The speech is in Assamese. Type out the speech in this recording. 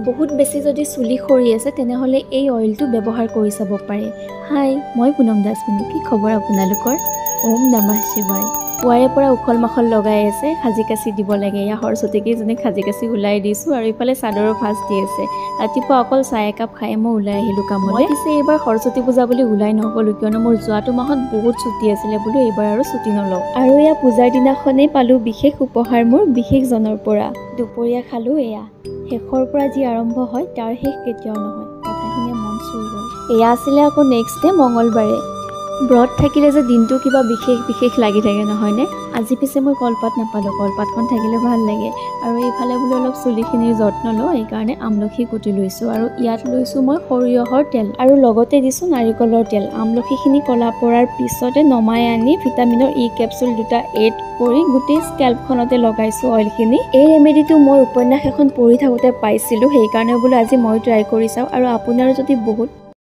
বহুত বেছি যদি চুলি সৰি আছে তেনেহ'লে এই অইলটো ব্যৱহাৰ কৰি চাব পাৰে। হাই, মই পুনম দাসমণি। কি খবৰ আপোনালোকৰ? ওম নমঃ শিৱায়। পুৱাৰে পৰা উখল মাখল লগাই আছে, সাজি কাচি দিব লাগে। এয়া সৰস্বতীকেইজনীক সাজি কাচি ওলাই দিছোঁ আৰু ইফালে চাদৰৰ ভাঁজ দি আছে। ৰাতিপুৱা অকল চাহ একাপ খাই মই ওলাই আহিলোঁ কামলৈ। মই পিছে এইবাৰ সৰস্বতী পূজা বুলি ওলাই নগ'লোঁ, কিয়নো মোৰ যোৱাটো মাহত বহুত ছুটি আছিলে বোলো এইবাৰ আৰু ছুটি নলওঁ। আৰু এয়া পূজাৰ দিনাখনেই পালোঁ বিশেষ উপহাৰ মোৰ বিশেষজনৰ পৰা। দুপৰীয়া খালোঁ এয়া। শেষৰ পৰা যি আৰম্ভ হয় তাৰ শেষ কেতিয়াও নহয়। কথাখিনিয়ে মন চুই গ'ল। এয়া আছিলে আকৌ নেক্সট ডে মঙলবাৰে। ব্ৰত থাকিলে যে দিনটো কিবা বিশেষ লাগি থাকে নহয়নে? আজি পিছে মই কলপাত নাপালোঁ, কলপাতখন থাকিলে ভাল লাগে। আৰু এইফালে বোলো অলপ চুলিখিনিৰ যত্ন লওঁ, এইকাৰণে আমলখি কুটি লৈছোঁ। আৰু ইয়াত লৈছোঁ মই সৰিয়হৰ তেল আৰু লগতে দিছোঁ নাৰিকলৰ তেল। আমলখিখিনি ক'লা পৰাৰ পিছতে নমাই আনি ভিটামিনৰ ই কেপচুল দুটা এড কৰি গোটেই স্কেল্পখনতে লগাইছোঁ অইলখিনি। এই ৰেমেডিটো মই উপন্যাস এখন পঢ়ি থাকোঁতে পাইছিলোঁ, সেইকাৰণে বোলো আজি মই ট্ৰাই কৰি চাওঁ। আৰু আপোনাৰ যদি বহুত